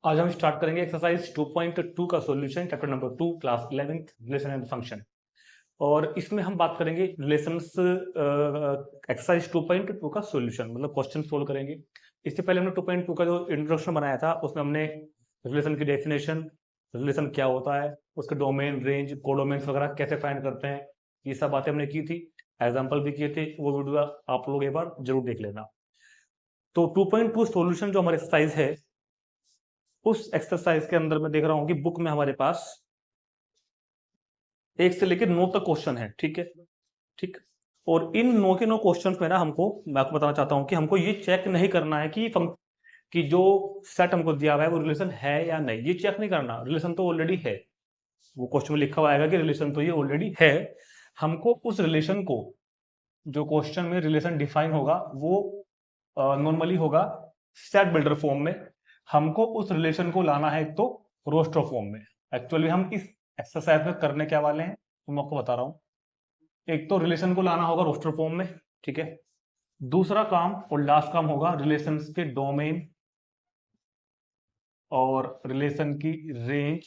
आज हम स्टार्ट करेंगे एक्सरसाइज 2.2 का solution chapter number 2 class 11th relation and function. और इसमें हम बात करेंगे रिलेशंस एक्सरसाइज 2.2 का सॉल्यूशन मतलब क्वेश्चन सोल्व करेंगे। इससे पहले हमने 2.2 का जो इंट्रोडक्शन बनाया था उसमें हमने रिलेशन की डेफिनेशन, रिलेशन क्या होता है, उसके डोमेन, रेंज, कोडोमेन्स वगैरह कैसे फाइंड करते हैं, ये सब बातें हमने की थी। एग्जाम्पल भी किए थे, वो वीडियो आप लोग एक बार जरूर देख लेना। तो 2.2 सॉल्यूशन जो हमारी एक्सरसाइज है, उस एक्सरसाइज के अंदर मैं देख रहा हूं कि बुक में हमारे पास 1 से लेकर 9 तक क्वेश्चन है। ठीक है, ठीक। और इन 9 के 9 क्वेश्चन में ना मैं आपको बताना चाहता हूं कि हमको ये चेक नहीं करना है कि जो सेट हमको दिया हुआ है वो रिलेशन है या नहीं। ये चेक नहीं करना, रिलेशन तो ऑलरेडी है। वो क्वेश्चन में लिखा हुआ आएगा कि रिलेशन तो ये ऑलरेडी है। हमको उस रिलेशन को, जो क्वेश्चन में रिलेशन डिफाइन होगा, वो नॉर्मली होगा सेट बिल्डर फॉर्म में। हमको उस रिलेशन को लाना है तो रोस्टर फॉर्म में। एक्चुअली हम इस एक्सरसाइज में करने क्या वाले हैं तो मैं आपको बता रहा हूं। एक तो रिलेशन को लाना होगा रोस्टर फॉर्म में, ठीक है। दूसरा काम और लास्ट काम होगा रिलेशन के डोमेन और रिलेशन की रेंज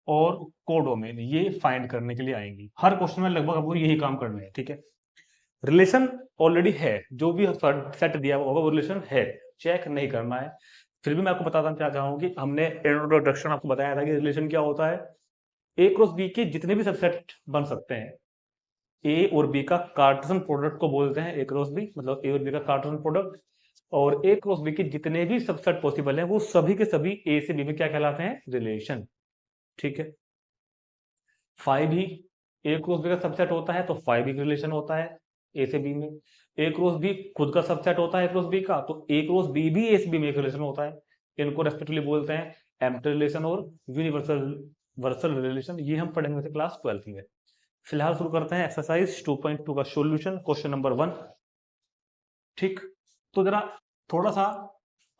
और कोडोमेन, ये फाइंड करने के लिए आएंगी। हर क्वेश्चन में लगभग आपको यही काम करने हैं, ठीक है। रिलेशन ऑलरेडी है, जो भी सेट दिया हुआ होगा वो रिलेशन है, चेक नहीं करना है। फिर भी मैं आपको बताना चाहता हूं कि हमने इंट्रोडक्शन आपको बताया था कि रिलेशन क्या होता है। ए क्रॉस बी के जितने भी सबसेट बन सकते हैं, ए और बी का कार्टेशियन प्रोडक्ट को बोलते हैं ए क्रॉस बी, मतलब ए और बी का कार्टेशियन प्रोडक्ट। और ए क्रॉस बी के जितने भी सबसेट पॉसिबल हैं वो सभी के सभी ए से बी में क्या कहलाते हैं, रिलेशन। ठीक है। 5 भी ए क्रॉस बी का सबसेट होता है तो 5 भी रिलेशन होता है ए से बी में। ए क्रॉस बी खुद का सबसेट होता है ए क्रॉस बी का, तो ए क्रॉस बी भी ए से बी में एक रिलेशन होता है। इनको रेस्पेक्टिवली बोलते हैं एम्प्टी रिलेशन और यूनिवर्सल वर्सल रिलेशन। ये हम पढ़ेंगे थे क्लास 12 में। फिलहाल शुरू करते हैं एक्सरसाइज 2.2 का सॉल्यूशन, क्वेश्चन नंबर 1। ठीक। तो जरा थोड़ा सा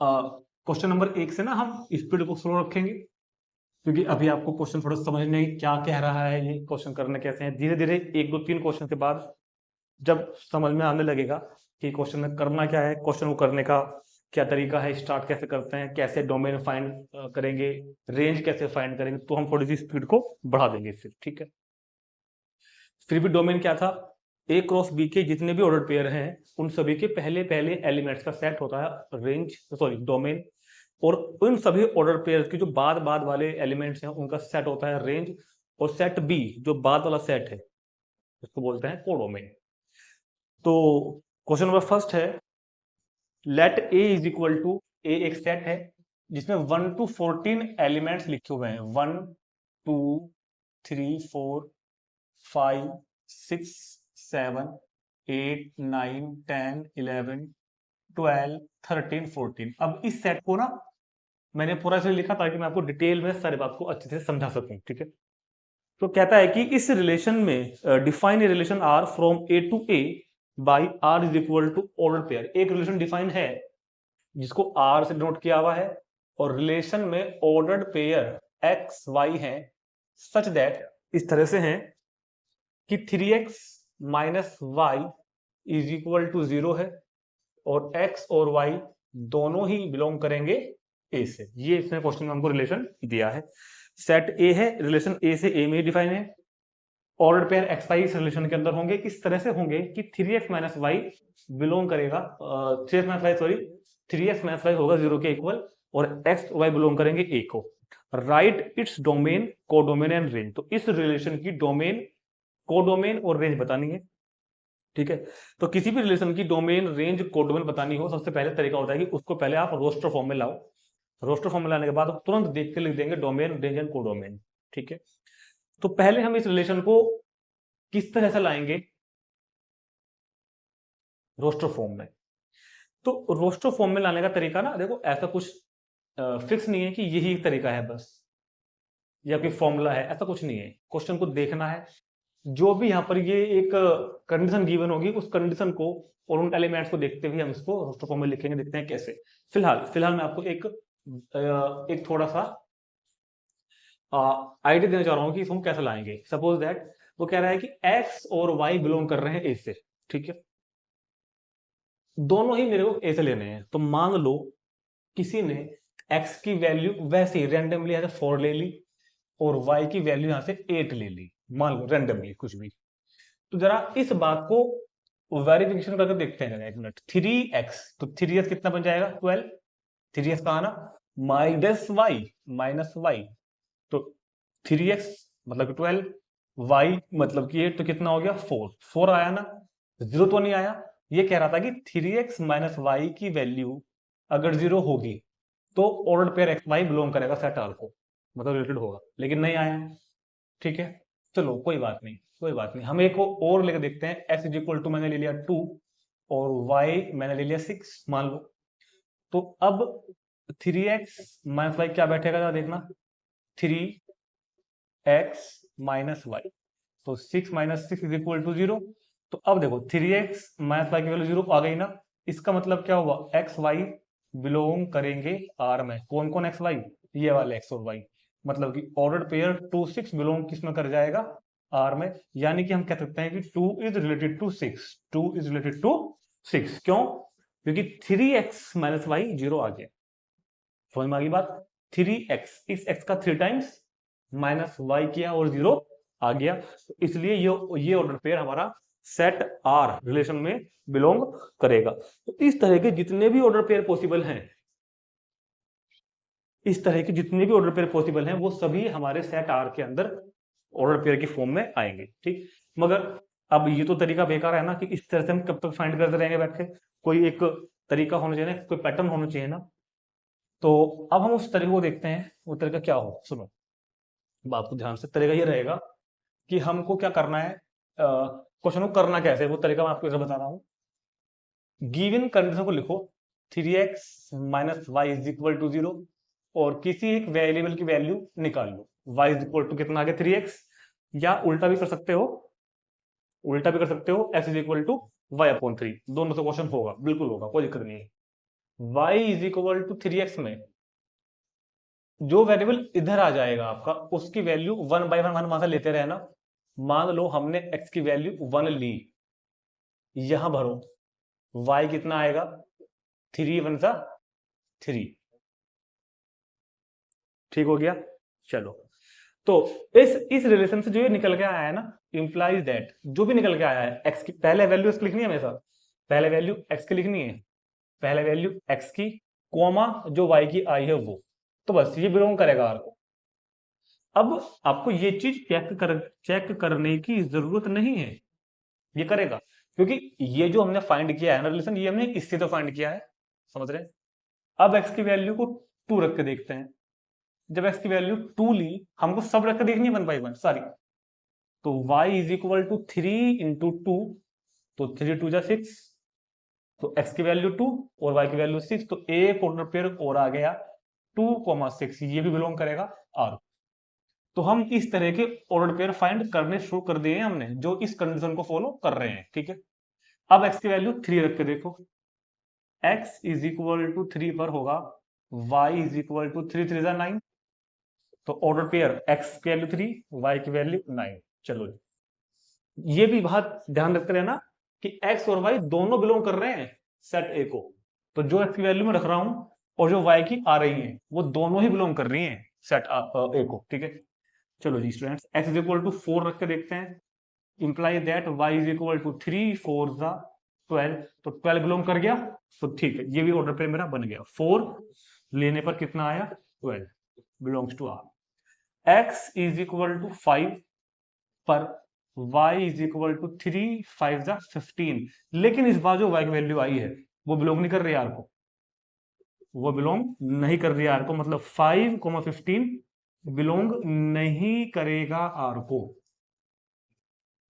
क्वेश्चन नंबर 1 से ना हम स्पीड को स्लो रखेंगे, क्योंकि अभी आपको क्वेश्चन थोड़ा समझने क्या कह रहा है, ये क्वेश्चन करने कैसे हैं। धीरे धीरे 1 2 3 क्वेश्चन के बाद जब समझ में आने लगेगा कि क्वेश्चन में करना क्या है, क्वेश्चन को करने का क्या तरीका है, स्टार्ट कैसे करते हैं, कैसे डोमेन फाइंड करेंगे, रेंज कैसे फाइंड करेंगे, तो हम थोड़ी सी स्पीड को बढ़ा देंगे इससे। ठीक है। फिर भी डोमेन क्या था, ए क्रॉस बी के जितने भी ऑर्डर पेयर हैं उन सभी के पहले पहले एलिमेंट्स का सेट होता है रेंज, सॉरी डोमेन। और उन सभी ऑर्डर पेयर के जो बाद बाद वाले एलिमेंट्स हैं उनका सेट होता है रेंज। और सेट बी जो बाद वाला सेट है उसको बोलते हैं कोडोमेन। तो क्वेश्चन नंबर फर्स्ट है, let a is equal to, a एक सेट है जिसमें 1 to 14 एलिमेंट्स लिखे हुए हैं। 1 2 3 4 5 6 7 8 9 10 11 12 13 14। अब इस सेट को ना मैंने पूरा इसलिए लिखा ताकि मैं आपको डिटेल में सारी बात को अच्छे से समझा सकूं। ठीक है। तो कहता है कि इस रिलेशन में define a relation R from A to A by R is equal to order pair. एक रिलेशन डिफाइन है जिसको आर से डिनोट किया हुआ है और रिलेशन में ऑर्डर्ड पेयर एक्स वाई है, सच दैट इस तरह से हैं कि 3x minus y is equal to 0 है और x और y दोनों ही बिलोंग करेंगे a से। ये इसने क्वेश्चन में हमको रिलेशन दिया है। सेट a है, रिलेशन a से a में डिफाइन है। ऑर्डर पेयर एक्स वाई इस रिलेशन के अंदर होंगे, इस तरह से होंगे कि 3x माइनस वाई बिलोंग करेगा 3x minus y, sorry 3x minus y होगा 0 के इक्वल और x वाई बिलोंग करेंगे a को। Right its domain, codomain and range. तो इस रिलेशन की डोमेन, कोडोमेन और रेंज बतानी है। ठीक है। तो किसी भी रिलेशन की डोमेन, रेंज, कोडोमेन बतानी हो, सबसे पहले तरीका होता है कि उसको पहले आप रोस्टर फॉर्म में लाओ। रोस्टर फॉर्म में लाने के बाद तुरंत देख के लिख देंगे डोमेन, रेंज एंड कोडोमेन। ठीक है। तो पहले हम इस रिलेशन को किस तरह से लाएंगे, रोस्टर फॉर्म में। तो रोस्टर फॉर्म में लाने का तरीका ना देखो, ऐसा कुछ फिक्स नहीं है कि यही तरीका है बस, या कोई फॉर्मूला है, ऐसा कुछ नहीं है। क्वेश्चन को देखना है, जो भी यहाँ पर ये एक कंडीशन गिवन होगी उस कंडीशन को और उन एलिमेंट्स को देखते हुए हम इसको रोस्टर फॉर्म में लिखेंगे। देखते हैं कैसे। फिलहाल मैं आपको एक थोड़ा सा आइडिया देना चाह रहा हूँ कि इसको कैसे लाएंगे। सपोज दैट वो कह रहा है कि x और y बिलोंग कर रहे हैं a से। ठीक है। दोनों ही मेरे को a से लेने हैं। तो मान लो किसी ने एक्स की वैल्यू वैसे ही रैंडमली यहाँ से 4 ले ली और वाई की वैल्यू यहाँ से 8 ले ली, मान लो रैंडमली कुछ भी। तो जरा इस बात को वेरिफिकेशन करके देखते हैं, एक मिनट। 3x, तो 3x कितना बन जाएगा 12, 3x कहा ना, माइनस वाई, तो 3x मतलब 12, y मतलब कि 8, तो कितना हो गया 4, 4 आया ना, 0 तो नहीं आया। ये कह रहा था कि 3x माइनस वाई की वैल्यू अगर 0 होगी तो order pair x y belong करेगा सेट आर को, मतलब रिलेटेड होगा, लेकिन नहीं आया। ठीक है, चलो कोई बात नहीं, कोई बात नहीं। हम एक को और लेकर देखते हैं। x इज इक्वल टू मैंने ले लिया 2 और y मैंने ले लिया 6 मान लो। तो अब 3x माइनस वाई क्या बैठेगा जरा देखना, 3x माइनस वाई, तो 6 माइनस 6 इज इक्वल टू 0। तो अब देखो 3x माइनस वाई की वैल्यू 0 आ गई ना, इसका मतलब क्या हुआ, एक्स वाई बिलोंग करेंगे आर में। कौन कौन एक्स वाई, ये वाले एक्स और वाई, मतलब कि ऑर्डर्ड पेयर 2 6 बिलोंग किस में कर जाएगा, आर में। यानी कि हम कह सकते हैं कि 2 is related to 6, 2 is related to 6। क्यों, क्योंकि 3x माइनस वाई 0 आ गया। समझ में आ गई बात, 3x, इस x का 3 टाइम्स माइनस वाई किया और 0 आ गया, तो इसलिए ये ऑर्डर पेयर हमारा सेट आर रिलेशन में बिलोंग करेगा। तो इस तरह के जितने भी ऑर्डर पेयर पॉसिबल हैं, इस तरह के जितने भी ऑर्डर पेयर पॉसिबल हैं, वो सभी हमारे सेट आर के अंदर ऑर्डर पेयर की फॉर्म में आएंगे। ठीक, मगर अब ये तो तरीका बेकार है ना, कि इस तरह से हम कब तक फाइंड करते रहेंगे बैठ के, कोई एक तरीका होना चाहिए ना, कोई पैटर्न होना चाहिए ना। तो अब हम उस तरीके को देखते हैं, वो तरीका क्या हो, सुनो बात को ध्यान से। तरीका ये रहेगा कि हमको क्या करना है, क्वेश्चन को करना कैसे, वो तरीका मैं आपको इधर बता रहा हूँ। गिवन कंडीशन को लिखो, 3x minus y is equal to 0, और किसी एक वेरिएबल की वैल्यू निकाल लो, y इज इक्वल टू कितना आ गया 3x, या उल्टा भी कर सकते हो, उल्टा भी कर सकते हो, x is equal to y upon 3, दोनों से क्वेश्चन होगा, बिल्कुल होगा, कोई दिक्कत नहीं है। y is equal to 3x में जो वेरिएबल इधर आ जाएगा आपका, उसकी वैल्यू 1 बाई 1 वहां से लेते रहना। मान लो हमने x की वैल्यू 1 ली, यहां भरो, y कितना आएगा 3 1 सा 3, ठीक हो गया। चलो, तो इस रिलेशन से जो ये निकल के आया है ना, इंप्लाइज दैट, जो भी निकल के आया है x की पहले वैल्यू x लिखनी है हमेशा, पहले वैल्यू x की लिखनी है, पहले वैल्यू x की कोमा जो y की आई है वो, तो बस ये बिलोंग करेगा आर को। अब आपको ये चीज चेक करने की जरूरत नहीं है, ये करेगा, क्योंकि ये जो हमने फाइंड किया है ना रिलेशन, ये हमने इससे तो फाइंड किया है, समझ रहे हैं। अब x की वैल्यू को 2 रख के देखते हैं। जब x की वैल्यू 2 ली, हमको सब रख के देखनी है 1 बाई 1 सारी, तो y is equal to 3 into 2, तो 3 2 जा 6, तो x की वैल्यू 2 और y की वैल्यू 6, तो एक ऑर्डर पेयर और आ गया 2,6, ये भी बिलोंग करेगा R। तो हम इस तरह के ऑर्डर पेयर फाइंड करने शुरू कर दिए हमने, जो इस कंडीशन को फॉलो कर रहे हैं। ठीक है, अब x की वैल्यू 3 रख के देखो, x इज इक्वल टू 3 पर होगा y इज इक्वल टू 3 3 9, तो ऑर्डर पेयर x की वैल्यू 3, y की वैल्यू 9। चलो, ये भी बात ध्यान रखते रहना कि x और y दोनों बिलोंग कर रहे हैं सेट ए को, तो जो x की वैल्यू में रख रहा हूं और जो y की आ रही है, वो दोनों ही बिलोंग कर रही हैं सेट ए को। ठीक है, चलो जी students, x is equal to 4 रख के देखते हैं, imply that y is equal to 3 4 जा 12, तो 12 बिलोंग कर गया, तो ठीक है, ये भी ऑर्डर पेयर मेरा बन गया। 4 लेने पर कितना आया 12, belongs to R. x is equal to 5 पर y इज इक्वल टू 3 5 जा 15, लेकिन इस बार जो y की वैल्यू आई है वो बिलोंग नहीं कर रही आर को, वो बिलोंग नहीं कर रही आर को, मतलब 5,15 बिलोंग नहीं करेगा आर को।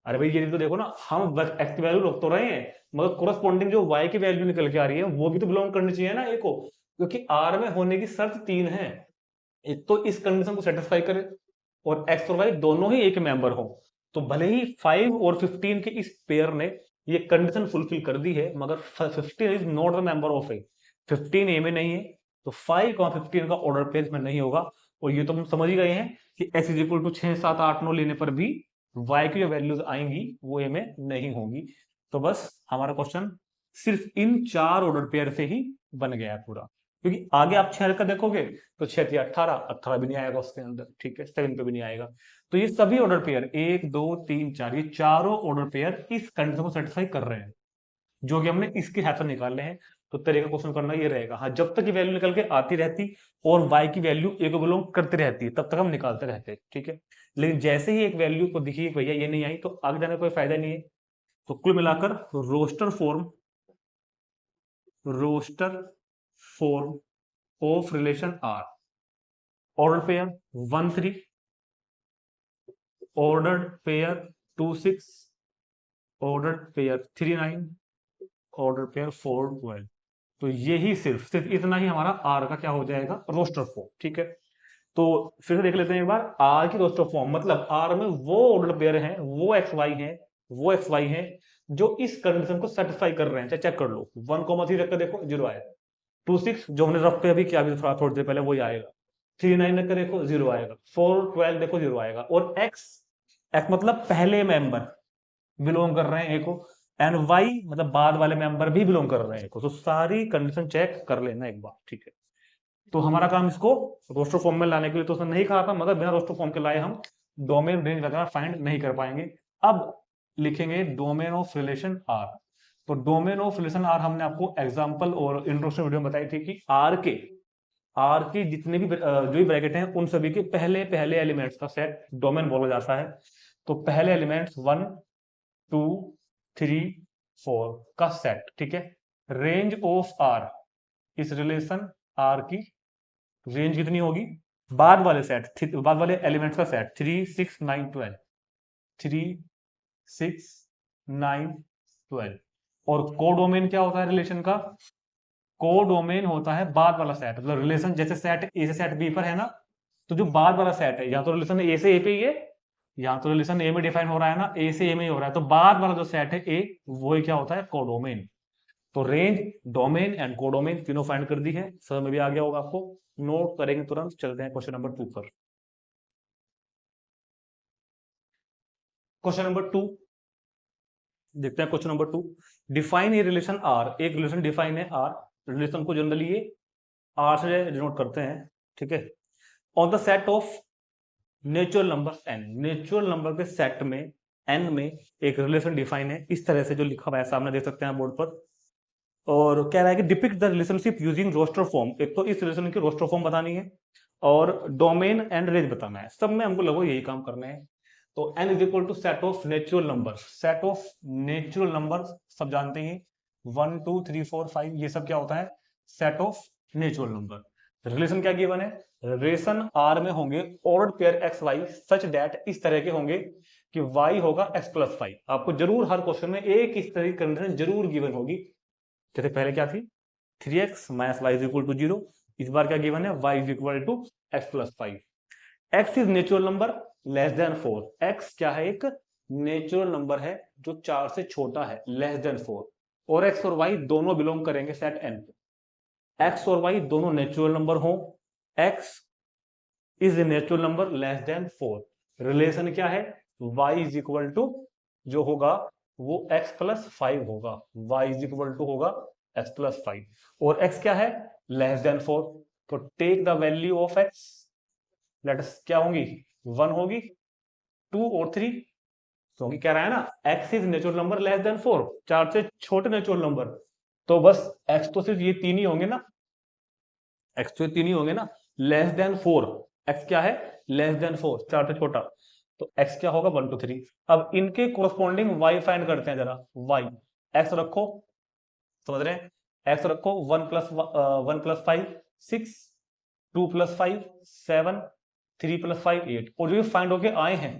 अरे भाई ये तो देखो ना, हम बस x की वैल्यू रख तो रहे हैं, मगर कोरस्पॉन्डिंग जो y की वैल्यू निकल के आ रही है वो भी तो बिलोंग करनी चाहिए ना a को, क्योंकि r में होने की शर्त 3 है, एक तो इस कंडीशन को सेटिस्फाई करे और x और y दोनों ही एक मेंबर हो। तो भले ही 5 और 15 के इस पेयर ने ये कंडीशन फुलफिल कर दी है, मगर 15 is not the member of a, 15 a में नहीं है, तो 5 और 15 का ऑर्डर पेयर में नहीं होगा। और ये तो हम समझ ही गए हैं कि x इज इक्वल टू 6 7 8 9 लेने पर भी y की जो वैल्यूज आएंगी वो ए में नहीं होंगी। तो बस हमारा क्वेश्चन सिर्फ इन 4 ऑर्डर पेयर से ही बन गया है पूरा। क्योंकि आगे आप 6 का देखोगे तो 6 18, 18 भी नहीं आएगा उसके अंदर, ठीक है, 7 पे भी नहीं आएगा। तो ये सभी ऑर्डर पेयर 1 2 3 4, ये चारों ऑर्डर पेयर इस कंडीशन को सेटिस्फाई कर रहे हैं, जो कि हमने इसके हेल्प से निकालने हैं। तो तरीका क्वेश्चन करना ये रहेगा। हाँ, जब तक की वैल्यू निकल के आती रहती और वाई की वैल्यू ए को बिलोंग करती रहती है तब तक हम निकालते रहते हैं, ठीक है। लेकिन जैसे ही एक वैल्यू को दिखी कि भैया ये नहीं आई, तो आगे जाने का कोई फायदा नहीं है। तो कुल मिलाकर roster form of relation R, order pair 1 3, ordered pair 2 6, ordered pair 3 9, order pair 4 12। तो यही सिर्फ इतना ही हमारा आर का क्या हो जाएगा, रोस्टर फॉर्म, ठीक है। तो फिर से देख लेते हैं एक बार आर की रोस्टर फॉर्म, मतलब आर में वो ऑर्डर पेयर हैं, वो एक्स वाई हैं जो इस कंडीशन को सेटिस्फाई कर रहे हैं। चाहे चेक कर लो, 1 3 रख कर देखो, 0 आएगा। 2 6 जो हमने रफ पे अभी किया, अभी थोड़ी देर पहले, वही आएगा। 3 9 रख कर देखो, 0 आएगा। 4 12 देखो, 0 आएगा। और एक्स एक्स मतलब पहले मेंबर बिलोंग कर रहे हैं ए को, एंड वाई मतलब बाद वाले मेंबर भी बिलोंग कर रहे हैं ए को। तो सारी कंडीशन चेक कर लेना एक बार, ठीक है। तो हमारा काम इसको रोस्टर फॉर्म में लाने के लिए तो उसने नहीं कहा था, मगर बिना रोस्टर फॉर्म के लाए हम डोमेन रेंज वगैरह फाइंड नहीं कर पाएंगे। अब लिखेंगे डोमेन ऑफ रिलेशन आर। तो डोमेन ऑफ रिलेशन आर हमने आपको एग्जांपल और इंट्रोडक्शन वीडियो में बताई थी कि आर के जितने भी जो भी ब्रैकेट हैं उन सभी के पहले पहले एलिमेंट्स का सेट डोमेन बोला जाता है। तो पहले एलिमेंट्स 1 2 3 4 का सेट, ठीक है। रेंज ऑफ आर, इस रिलेशन आर की रेंज कितनी होगी, बाद वाले एलिमेंट्स का सेट 3 6 9 12, 3 6 9 12। और कोडोमेन क्या होता है रिलेशन का, कोडोमेन होता है बाद वाला सेट। मतलब रिलेशन जैसे सेट ए से सेट बी पर है ना, तो जो बाद वाला सेट है, या तो रिलेशन ए से ए पे ही है, या तो रिलेशन ए में डिफाइन हो रहा है ना, ए से ए में ही हो रहा है, तो बाद वाला जो सेट है ए, वो ही क्या होता है, कोडोमेन। तो रेंज, डोमेन एंड कोडोमेन तीनों फाइंड कर दी है, समझ में भी आ गया होगा आपको। नोट करेंगे तुरंत, चलते हैं क्वेश्चन नंबर 2 पर। क्वेश्चन नंबर 2 देखते हैं। Question number 2, define a relation R. एक रिलेशन डिफाइन है आर, रिलेशन को जनरली ये आर से डिनोट करते हैं, ठीक है। On the set of natural number N, natural number के सेट में एन में एक रिलेशन डिफाइन है, इस तरह से जो लिखा हुआ है सामने देख सकते हैं बोर्ड पर। और कह रहा है कि depict the relationship using roster form. एक तो इस रिलेशन की रोस्टर फॉर्म बतानी है और डोमेन एंड रेंज बताना है। सब में हमको लगभग यही काम करना है। तो n is equal to set of natural number, set of natural number सब जानते हैं, 1 2 3 4 5, ये सब क्या होता है, set of natural number. Relation क्या गिवन है, रिलेशन आर में होंगे order pair x y such that, इस तरह के होंगे कि y होगा x प्लस 5। आपको जरूर हर क्वेश्चन में एक इस तरह की कंडीशन जरूर गिवन होगी। जैसे पहले क्या थी, 3x minus y is equal to 0। इस बार क्या गिवन है, y is equal to x plus 5। x is natural number less than 4। x क्या है, एक नेचुरल नंबर है जो 4 से छोटा है, लेस देन 4। और x और y दोनों बिलोंग करेंगे सेट n पे। x और y दोनों नेचुरल नंबर हो, x is a natural number less than 4। Relation क्या है, y इज इक्वल टू जो होगा वो x प्लस 5 होगा, y इज इक्वल टू होगा x प्लस 5। और x क्या है, लेस देन 4। तो take the value of x, let us क्या होंगी, 1 होगी, 2 और 3। तो कह रहा है ना, x is natural number less than 4, 4 से छोटे नेचुरल नंबर। तो बस x तो सिर्फ ये 3 ही होंगे ना, x तो ये 3 ही होंगे ना, लेस देन 4। x क्या है, लेस देन 4, 4 से छोटा। तो x क्या होगा, 1 2 3। अब इनके कोरस्पॉन्डिंग y फाइंड करते हैं जरा। y x रखो, समझ रहे हैं, x रखो, 1 प्लस 5 6, 2 प्लस 5 7, 3 प्लस 5 8। और जो फाइंड होके आए हैं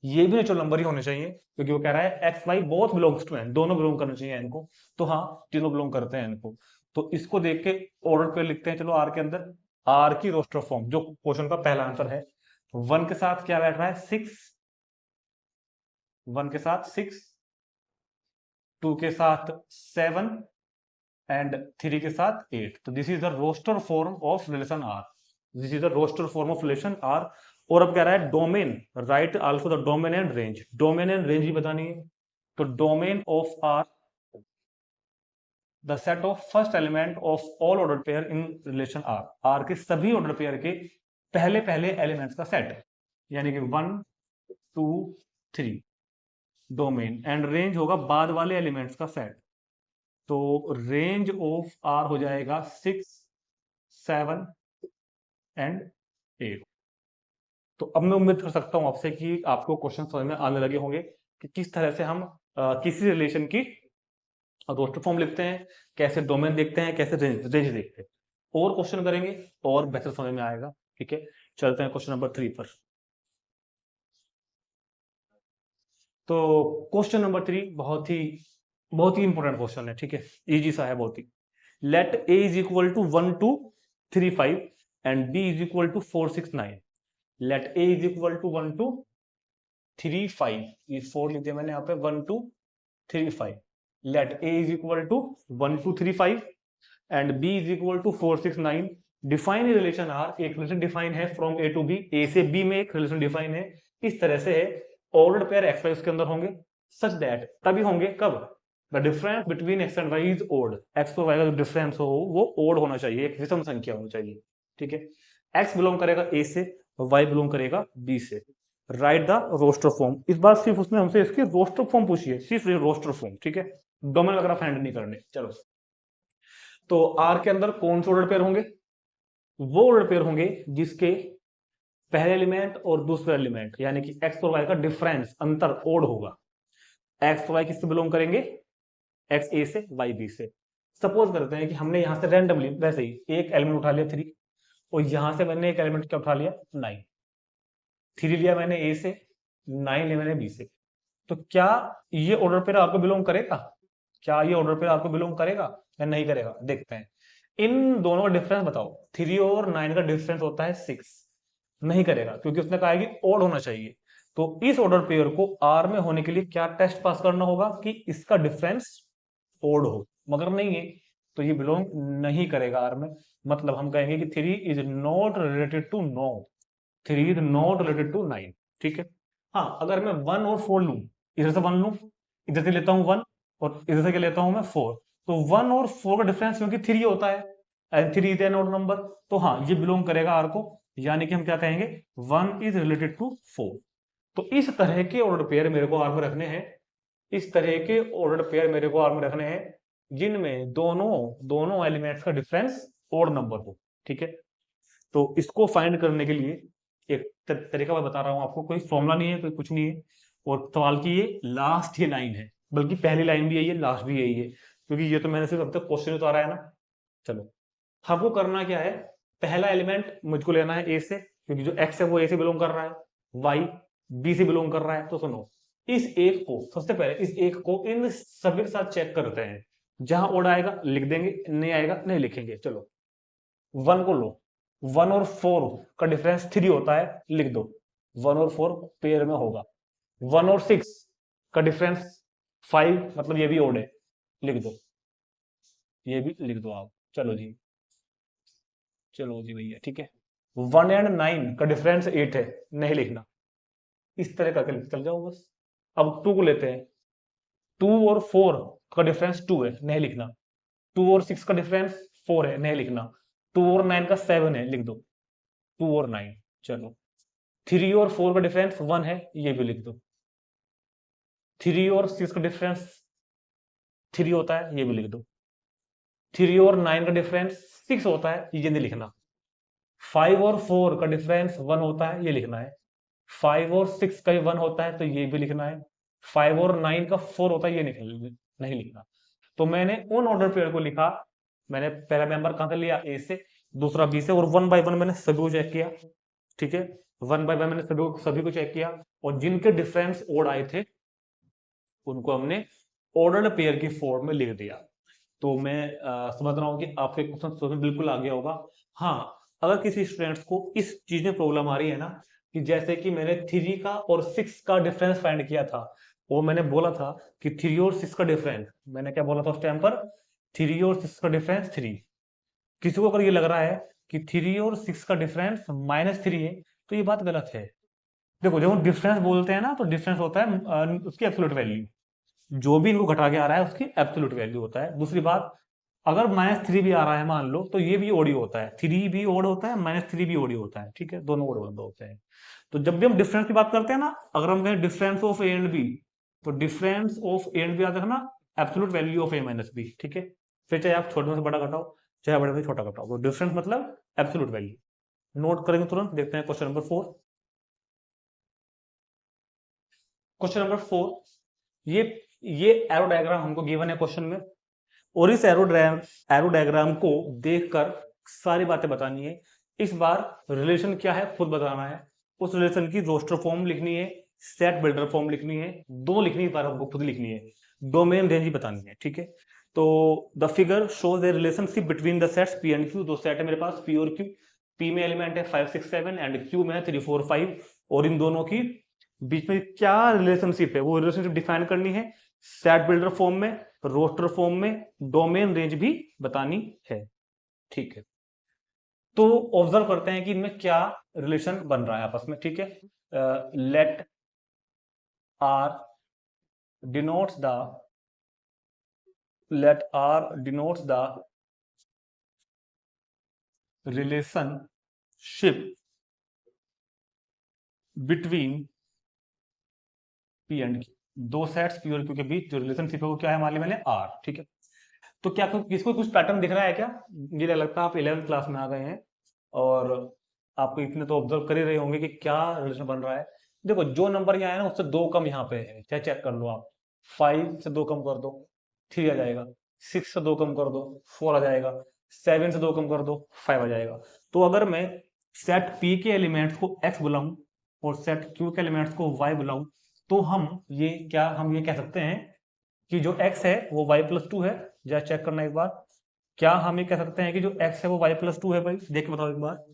ये भी नेचुरल नंबर ही होने चाहिए, क्योंकि वो कह रहा है x y both belongs to N, दोनों बिलोंग करने चाहिए इनको। तो हाँ, तीनों बिलोंग करते हैं इनको। तो इसको देख के ऑर्डर पे लिखते हैं। चलो आर के अंदर आर की रोस्टर फॉर्म, जो क्वेश्चन का पहला आंसर है। 1 के साथ क्या बैठ रहा है, 6, 1 के साथ 6, 2 के साथ 7 एंड 3 के साथ 8। तो this is the roster form of relation R, this is the roster form of relation R. और अब कह रहा है domain, right also the domain and range, domain and range ही बतानी है। तो domain of R the set of first element of all order pair in relation R, R के सभी ऑर्डर पेयर के पहले पहले एलिमेंट्स का सेट, यानी कि 1 2 3 डोमेन, एंड रेंज होगा बाद वाले एलिमेंट्स का सेट। तो रेंज ऑफ आर हो जाएगा 6 7 एंड 8। तो अब मैं उम्मीद कर सकता हूं आपसे कि आपको क्वेश्चन समझ में आने लगे होंगे कि किस तरह से हम किसी रिलेशन की रोस्टर फॉर्म लिखते हैं, कैसे डोमेन देखते हैं, कैसे रेंज देखते हैं। और क्वेश्चन करेंगे और बेहतर समझ में आएगा। ठीक है, चलते हैं क्वेश्चन नंबर 3 पर। तो क्वेश्चन नंबर 3 बहुत ही इंपॉर्टेंट क्वेश्चन है। ठीक है, इजी सा है बहुत ही। Let a is equal to 1 2 3 5 and b is equal to 4 6 9। Let a is equal to 1 2 3 5, ये 4 लिख दिया मैंने यहाँ पे, 1 2 3 5। Let a is equal to 1 2 3 5 and b is equal to 4 6 9। Define relation R, एक रिलेशन डिफाइन है from a to b, a से b में एक रिलेशन डिफाइन है, इस तरह से है। ऑर्डर्ड पेयर एक्स वाई उसके अंदर होंगे, सच दैट, तभी होंगे कब, the difference between x and y is odd, x और वाई का जो डिफरेंस हो वो ओड होना चाहिए, एक विषम संख्या होनी चाहिए। ठीक है, एक्स बिलोंग करेगा ए से, वाई बिलोंग करेगा बी से। राइट द रोस्टर फॉर्म, इस बार सिर्फ उसने हमसे इसकी रोस्टर फॉर्म पूछी है, सिर्फ रोस्टर फॉर्म। ठीक है, डोमेन वगैरह फाइंड नहीं करने। चलो, तो आर के अंदर कौन से ऑर्डर पेयर होंगे, वो ऑर्डर पेयर होंगे जिसके पहले एलिमेंट और दूसरे एलिमेंट यानी कि एक्स और वाई का डिफरेंस, अंतर ओड होगा। एक्स और वाई किससे बिलोंग करेंगे, एक्स ए से, वाई बी से। सपोज करते हैं कि हमने यहां से रैंडमली वैसे ही एक एलिमेंट उठा लिया 3, और यहां से मैंने एक एलिमेंट क्या उठा लिया 9। 3 लिया मैंने ए से, 9 लिया मैंने बी से। तो क्या ये ऑर्डर पेयर आपको बिलोंग करेगा, क्या ये ऑर्डर पेयर आपको बिलोंग करेगा या नहीं करेगा, देखते हैं। इन दोनों का डिफरेंस बताओ, 3 और 9 का डिफरेंस होता है 6, नहीं करेगा क्योंकि उसने कहा है कि ओड होना चाहिए। तो इस ऑर्डर पेयर को आर में होने के लिए क्या टेस्ट पास करना होगा कि इसका डिफरेंस ओड हो, मगर नहीं है तो ये बिलोंग नहीं करेगा आर में। मतलब हम कहेंगे कि 3 is not related to 9, 3 is not related to 9। ठीक है, हाँ, अगर मैं 1 और 4 लूं, इधर से 1 लूं, इधर से लेता हूं 1 और इधर से क्या लेता हूं मैं 4, तो 1 और 4 का डिफरेंस क्योंकि 3 होता है and 3 is an odd number, तो हाँ ये बिलोंग करेगा आर को, यानी कि हम क्या कहेंगे 1 इज रिलेटेड टू 4। तो इस तरह के ऑर्डर पेयर मेरे को आर में रखने हैं, इस तरह के ऑर्डर पेयर मेरे को आर में रखने हैं जिनमें दोनों एलिमेंट्स का डिफरेंस ओड नंबर हो। ठीक है, तो इसको फाइंड करने के लिए एक तरीका मैं बता रहा हूं आपको, कोई फॉर्मूला नहीं है, कोई कुछ नहीं है, और सवाल की ये लास्ट ही लाइन है, बल्कि पहली लाइन भी यही है, लास्ट भी यही है, क्योंकि ये तो मैंने सिर्फ अब तक क्वेश्चन उतारा है ना। चलो, हमको करना क्या है, पहला एलिमेंट मुझको लेना है ए से, क्योंकि जो एक्स है वो ए से बिलोंग कर रहा है, वाई बी से बिलोंग कर रहा है। तो सुनो, इस एक को सबसे पहले, इस एक को इन सभी के साथ चेक करते हैं, जहां ओड आएगा लिख देंगे, नहीं आएगा नहीं लिखेंगे। चलो, 1 को लो, 1 और 4 का डिफरेंस 3 होता है, लिख दो, 1 और 4 पेयर में होगा। 1 और 6 का डिफरेंस 5, मतलब ये भी ओड है, लिख दो, ये भी लिख दो आप। चलो जी, चलो जी भैया, ठीक है। 1 एंड 9 का डिफरेंस 8 है, नहीं लिखना, इस तरह करके चल जाओ बस। अब 2 को लेते हैं, 2 और 4 का डिफरेंस 2 है, नहीं लिखना। 2 और 6 का डिफरेंस 4 है, नहीं लिखना। 2 और 9 का 7 है, लिख दो, 2 और 9। चलो, 3 और 4 का डिफरेंस 1 है, ये भी लिख दो। 3 और 6 का डिफरेंस 3 होता है, ये भी लिख दो। 3 और 9 का डिफरेंस 6 होता है, ये नहीं लिखना। 5 और 4 का डिफरेंस 1 होता है, ये लिखना है। 5 और 6 का 1 होता है, तो ये भी लिखना है। 5 और 9 का 4 होता है, ये नहीं लिखना। तो मैंने उन ऑर्डर पेयर को लिखा, मैंने पहला मेंबर कहां से लिया, ए से, दूसरा बी से, और 1 बाय 1 मैंने सभी को चेक किया। ठीक है, 1 बाय 1 मैंने सभी को चेक किया, और जिनके डिफरेंस ओड आए थे उनको हमने ऑर्डर्ड पेयर की फॉर्म में लिख दिया। तो मैं समझ रहा हूँ कि आपके क्वेश्चन समझ में बिल्कुल आ गया होगा। हाँ, अगर किसी स्टूडेंट्स को इस चीज में प्रॉब्लम आ रही है ना, कि जैसे कि मैंने 3 का और 6 का डिफरेंस फाइंड किया था, वो मैंने बोला था कि 3 और 6 का डिफरेंस, मैंने क्या बोला था उस टाइम पर, 3 और 6 का डिफरेंस 3। किसी को अगर ये लग रहा है कि 3 और 6 का डिफरेंस -3 है, तो ये बात गलत है। देखो, जब हम डिफरेंस बोलते हैं ना, तो डिफरेंस होता है उसकी एब्सोल्यूट वैल्यू, जो भी इनको घटा के आ रहा है उसकी एब्सोल्यूट वैल्यू होता है। दूसरी बात, अगर -3 भी आ रहा है मान लो, तो ये भी ओडी होता है, 3 भी ओड होता है, -3 भी ओडी होता है, ठीक है, दोनों ओड बंद होते हैं। तो जब भी हम डिफरेंस की बात करते हैं ना, अगर हम कहें difference of a and b, तो difference of a and b याद रखना absolute value of a minus b, ठीक है। फिर चाहे आप छोटे में से बड़ा घटाओ, चाहे बड़े में से छोटा घटाओ, तो डिफरेंस मतलब एब्सोल्यूट वैल्यू। नोट करेंगे तुरंत, देखते हैं क्वेश्चन नंबर 4। क्वेश्चन नंबर 4, ये एरो डायग्राम हमको गिवन है क्वेश्चन में, और इस एरो डायग्राम को देखकर सारी बातें बतानी है। इस बार रिलेशन क्या है खुद बताना है, उस रिलेशन की रोस्टर फॉर्म लिखनी है, सेट बिल्डर फॉर्म लिखनी है, दो लिखनी है, इस बार हमको खुद लिखनी है, डोमेन रेंज ही बतानी है, ठीक है। तो the figure shows A relationship between the sets P and Q. दो सेट है मेरे पास, पी और क्यू। पी में एलिमेंट है 5 6 7 एंड क्यू में है 3 4 5, और इन दोनों की बीच में क्या रिलेशनशिप है वो रिलेशनशिप डिफाइन करनी है, सेट बिल्डर फॉर्म में, रोस्टर फॉर्म में, डोमेन रेंज भी बतानी है, ठीक है। तो ऑब्जर्व करते हैं कि इनमें क्या रिलेशन बन रहा है आपस में, ठीक है। Let R denotes the relationship between P and Q. दो सेट्स पी और क्यू के बीच जो रिलेशनशिप है वो क्या है, मान लिया मैंने आर, ठीक है। तो क्या किसको कुछ पैटर्न दिख रहा है क्या? मुझे लगता है आप 11th क्लास में आ गए हैं और आपको इतने तो ऑब्जर्व कर ही रहे होंगे कि क्या रिलेशन बन रहा है। देखो जो नंबर यहाँ है ना उससे दो कम यहाँ पे है, चाहे चेक कर लो आप। 5 से दो कम कर दो 3 आ जाएगा, 6 से दो कम कर दो 4 आ जाएगा, 7 से दो कम कर दो 5 आ जाएगा। तो अगर मैं सेट P के एलिमेंट्स को x बुलाऊं और सेट Q के एलिमेंट्स को y बुलाऊं, तो हम ये कह सकते हैं कि जो x है वो y+2 है। जरा चेक करना एक बार, क्या हम ये कह सकते हैं कि जो x है वो y+2 है? भाई देख के बताओ एक बार।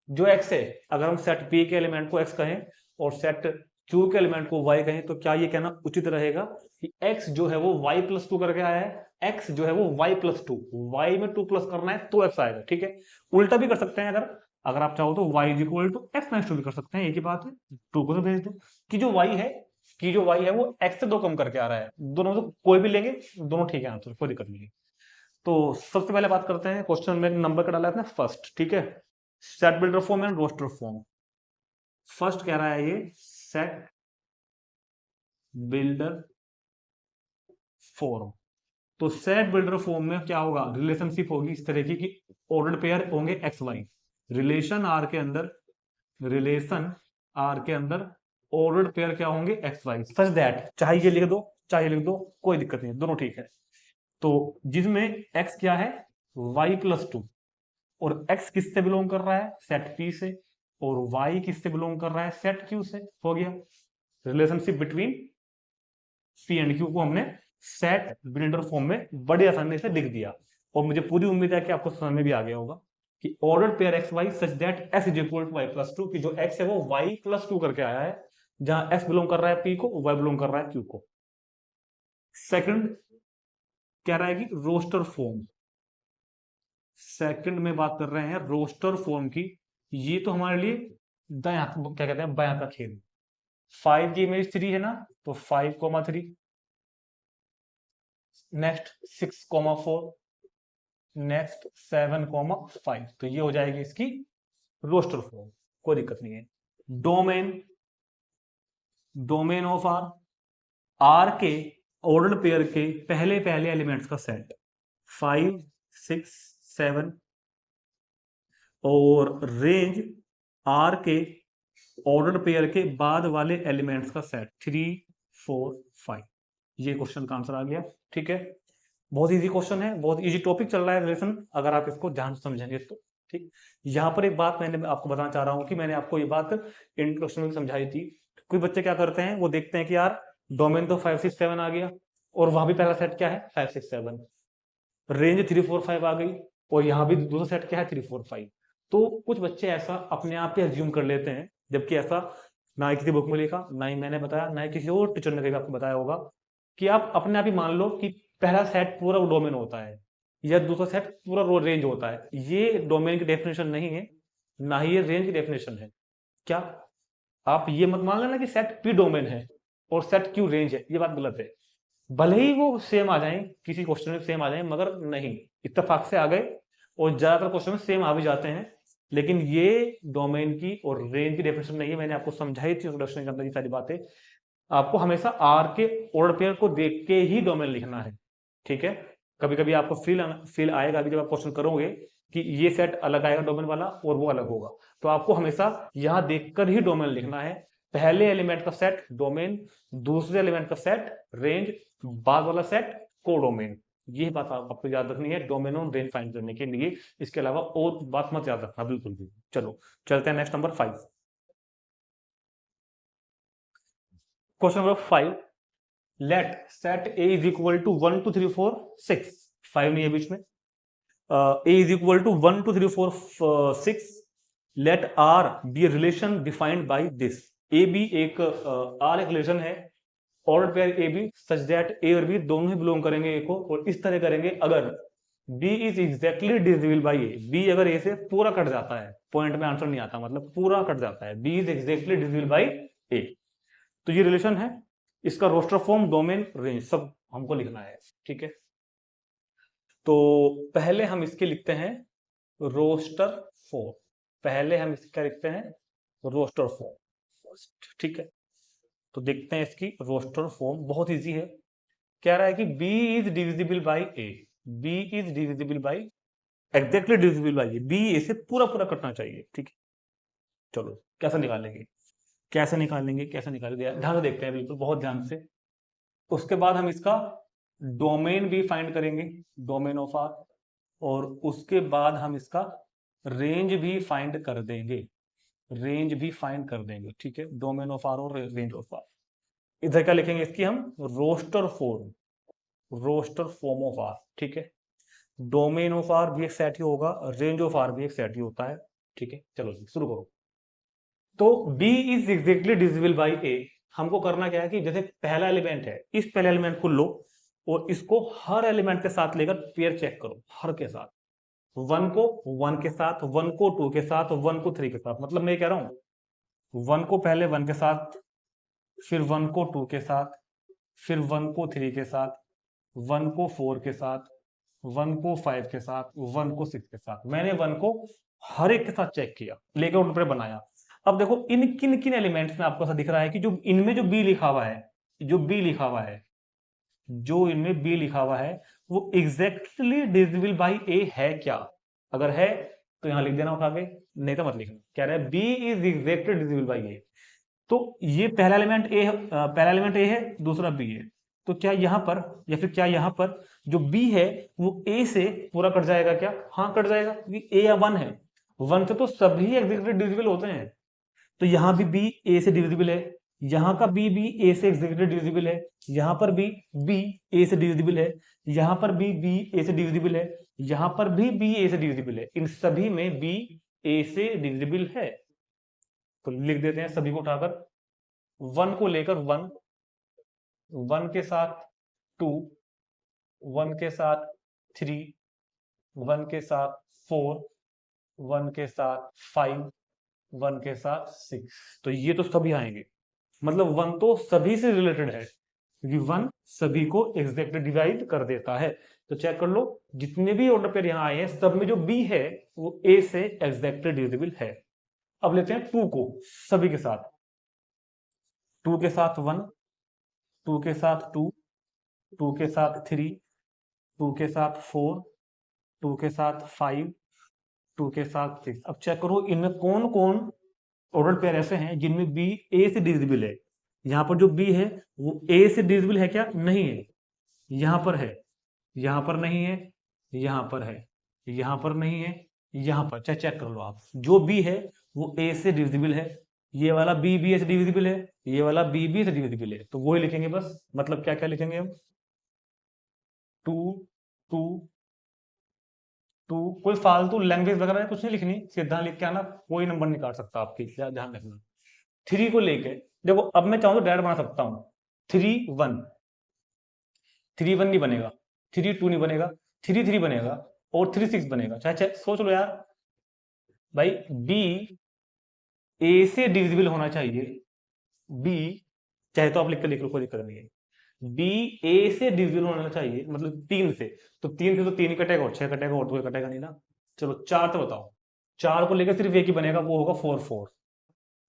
जो x है, अगर हम सेट P के एलिमेंट को x कहें और सेट Q के एलिमेंट को y कहें, तो क्या ये कहना उचित रहेगा कि x जो है वो y+2 करके आया है, x जो है वो y+2, y में 2 प्लस करना है तो x आएगा, ठीक है। उल्टा भी कर सकते हैं, अगर आप चाहो तो y x-2 भी कर सकते हैं, एक ही बात है, 2 को तो भेज दो। कि जो y है वो x से 2 कम करके आ रहा है, दोनों में से कोई भी लेंगे, दोनों ठीक है आंसर, कोई दिक्कत नहीं है। तो सबसे पहले बात करते हैं, क्वेश्चन में नंबर का डाला है फर्स्ट, ठीक है, set builder form and roster form. First कह रहा है ये सेट बिल्डर फॉर्म। तो सेट बिल्डर फॉर्म में क्या होगा, रिलेशनशिप होगी इस तरह की ऑर्डर्ड पेयर होंगे एक्स वाई। रिलेशन आर के अंदर ऑर्डर्ड पेयर क्या होंगे, एक्स वाई, सच दैट चाहे ये लिख दो चाहे लिख दो, कोई दिक्कत नहीं, दोनों ठीक है। तो जिसमें x क्या है, y+2, और x किससे बिलोंग कर रहा है, सेट P से, और y किससे बिलोंग कर रहा है, सेट Q से। हो गया relationship between P and Q को हमने सेट बिल्डर फॉर्म में बड़ी आसानी से लिख दिया। और मुझे पूरी उम्मीद है कि आपको समझ में भी आ गया होगा कि ordered pair x y such that s is equal to y+2, कि जो x है वो y+2 करके आया है, जहां x बिलोंग कर रहा है P को, y बिलोंग कर रहा है Q को। सेकंड कह रहा है कि रोस्टर फॉर्म। सेकंड में बात कर रहे हैं रोस्टर फॉर्म की। ये तो हमारे लिए दायां क्या कहते हैं, बायां का खेल। 5 की इमेज 3 है ना, तो 5,3, नेक्स्ट 6,4, नेक्स्ट 7,5, तो ये हो जाएगी इसकी रोस्टर फॉर्म, कोई दिक्कत नहीं है। डोमेन ऑफ आर के ऑर्डर्ड पेयर के पहले एलिमेंट्स का सेट 5 6 7, और रेंज आर के ऑर्डर्ड पेयर के बाद वाले एलिमेंट्स का सेट 3 4 5। ये क्वेश्चन का आंसर आ गया, ठीक है। बहुत इजी क्वेश्चन है, बहुत इजी टॉपिक चल रहा है रिलेशन, अगर आप इसको ध्यान से समझेंगे तो। ठीक, यहाँ पर एक बात मैंने आपको बताना चाह रहा हूँ कि मैंने आपको ये बात इंट्रोडक्शन में समझाई थी। कोई बच्चे क्या करते हैं, वो देखते हैं कि यार डोमेन तो 5 6 7 आ गया, और वहां भी पहला सेट क्या है 5 6 7, रेंज 3 4 5 आ गई, और यहाँ भी दूसरा सेट क्या है 3 4 5। तो कुछ बच्चे ऐसा अपने आप ही अज्यूम कर लेते हैं, जबकि ऐसा ना ही किसी बुक में लिखा, ना ही मैंने बताया, ना ही किसी और टीचर ने कभी आपको बताया होगा कि आप अपने आप ही मान लो कि पहला सेट पूरा डोमेन होता है या दूसरा सेट पूरा रेंज होता है। ये डोमेन की डेफिनेशन नहीं है, ना ही ये रेंज की डेफिनेशन है। क्या आप ये मत मान लेना कि सेट पी डोमेन है और सेट क्यू रेंज है, ये बात गलत है। भले ही वो सेम आ जाए, किसी क्वेश्चन में सेम आ जाए, मगर नहीं, इत्तेफाक से आ गए, और ज्यादातर क्वेश्चन में सेम आ भी जाते हैं, लेकिन ये डोमेन की और रेंज की डेफिनेशन नहीं है, मैंने आपको समझाई थी इंट्रोडक्शन के अंदर ये सारी बातें। आपको हमेशा आर के ऑर्डर पेयर को देख के ही डोमेन लिखना है, ठीक है। कभी कभी आपको फील आएगा अभी जब आप क्वेश्चन करोगे कि ये सेट अलग आएगा डोमेन वाला और वो अलग होगा, तो आपको हमेशा यहां देखकर ही डोमेन लिखना है। पहले एलिमेंट का सेट डोमेन, दूसरे एलिमेंट का सेट रेंज, बाद वाला सेट कोडोमेन। ये बात आपको याद रखनी है डोमेन और रेंज फाइंड करने के लिए, इसके अलावा और बात मत याद रखना बिल्कुल भी। चलो चलते हैं next number 5। Question number 5, let set A is equal to 1 2 3 4 6, 5 नहीं है बीच में, a is equal to 1 2 3 4 6, let R be relation defined by this. A b एक आर एक रिलेशन है, order pair a b such that a और b दोनों ही belong करेंगे ए को, और इस तरह करेंगे अगर B is exactly divisible by A, B अगर ए से पूरा कट जाता है, पॉइंट में आंसर नहीं आता, मतलब पूरा कट जाता है, b is exactly divisible by a, तो ये रिलेशन है। इसका रोस्टर फॉर्म, डोमेन, रेंज सब हमको लिखना है, ठीक है। तो पहले हम इसके लिखते हैं रोस्टर फॉर्म, पहले हम इसका लिखते हैं रोस्टर फॉर्म, ठीक है। तो देखते हैं इसकी रोस्टर फॉर्म, बहुत इजी है। कह रहा है कि b is divisible by a, b is divisible by, exactly divisible bye a, b a से पूरा पूरा कटना चाहिए, ठीक है। चलो कैसे निकालेंगे, कैसे निकालेंगे, कैसे निकालेंगे, ध्यान से देखते हैं बिल्कुल, बहुत ध्यान से। उसके बाद हम इसका डोमेन भी फाइंड करेंगे, डोमेन ऑफ आर, और उसके बाद हम इसका रेंज भी फाइंड कर देंगे, रेंज भी फाइंड कर देंगे, ठीक है। डोमेन ऑफ आर और रेंज ऑफ आर। इधर क्या लिखेंगे इसकी हम, roster form, roster form of R, ठीक है। डोमेन ऑफ आर भी एक सेट ही होगा, रेंज ऑफ आर भी एक सेट ही होता है, ठीक है। चलो शुरू करो। तो B is exactly divisible bye A, हमको करना क्या है कि जैसे पहला एलिमेंट है, इस पहले एलिमेंट को लो और इसको हर एलिमेंट के साथ लेकर पेयर चेक करो, हर के साथ, 1 को 1 के साथ, 1 को 2 के साथ, 1 को 3 के साथ, मतलब मैं कह रहा हूं 1 को पहले 1 के साथ, फिर 1 को 2 के साथ, फिर 1 को 3 के साथ, 1 को 4 के साथ, 1 को 5 के साथ, 1 को 6 के साथ। मैंने 1 को हर एक के साथ चेक किया, लेकर उन पर बनाया। अब देखो इन किन किन एलिमेंट्स में आपको ऐसा दिख रहा है कि जो इनमें जो बी लिखा हुआ है, जो बी लिखा हुआ है, जो इनमें बी लिखा हुआ है, वो एग्जैक्टली डिविजिबल बाय ए है क्या? अगर है तो यहां लिख देना उठा के, नहीं तो मत लिखना। कह रहा है b is exactly divisible by a, तो ये पहला एलिमेंट ए, पहला एलिमेंट ए है, दूसरा बी है, तो क्या यहां पर या फिर क्या यहां पर जो बी है वो ए से पूरा कट जाएगा क्या? हाँ कट जाएगा, क्योंकि ए या 1 है, 1 से तो सभी एग्जैक्टली डिविजिबल होते हैं। तो यहां भी बी ए से डिविजिबल है, यहां का बी भी ए से एग्जैक्टली डिविजिबल है, यहां पर भी बी ए से डिविजिबल है, यहां पर भी बी ए से डिविजिबल है, यहां पर भी बी ए से डिविजिबल है, इन सभी में बी ए से डिविजिबल है। तो लिख देते हैं सभी को उठाकर, 1 को लेकर 1, 1 के साथ 2, 1 के साथ 3, 1 के साथ 4, 1 के साथ 5, 1 के साथ 6। तो ये तो सभी आएंगे, मतलब 1 तो सभी से रिलेटेड है, क्योंकि 1 सभी को एग्जैक्टली डिवाइड कर देता है। तो चेक कर लो, जितने भी ऑर्डर पेयर यहाँ आए हैं सब में जो बी है वो ए से एग्जैक्टली डिविजिबल है। अब लेते हैं 2 को सभी के साथ, 2 के साथ 1, 2 के साथ 2, 2 के साथ 3, 2 के साथ 4, 2 के साथ 5, 2 के साथ 6। अब चेक करो इनमें कौन कौन ऑर्डर पेयर ऐसे हैं जिनमें बी ए से डिविजिबल है। यहां पर जो बी है वो ए से डिविजिबल है क्या? नहीं है। यहां पर है, यहां पर नहीं है, यहां पर है, यहां पर नहीं है, यहां पर, चाहे चेक कर लो आप, जो बी है वो ए से डिविजिबल है, ये वाला बी बी ए से डिविजिबल है, ये वाला बी बी से डिविजिबल है, तो वो ही लिखेंगे बस। मतलब क्या क्या लिखेंगे हम, 2 2 2, कोई फालतू लैंग्वेज वगैरह कुछ नहीं लिखनी, सीधा लिख के आना, कोई नंबर नहीं काट सकता आपकी, ध्यान रखना। 3 को लेके देखो, अब मैं चाहूं तो डायरेक्ट बना सकता हूं 3 1, 3 1 नहीं बनेगा, 3 2 नहीं बनेगा, 3 3 बनेगा, और 3 6 बनेगा। चाहे सोच लो यार भाई, बी ए से डिविजिबल होना चाहिए, बी चाहे तो आप लिख लो, कोई दिक्कत नहीं है, बी ए से डिविजिबल होना चाहिए, मतलब 3 से, तो 3 से तो 3 कटेगा और 6 कटेगा और 2 कटेगा नहीं ना। चलो 4 तो बताओ, 4 को लेकर सिर्फ एक ही बनेगा, वो होगा 4 4,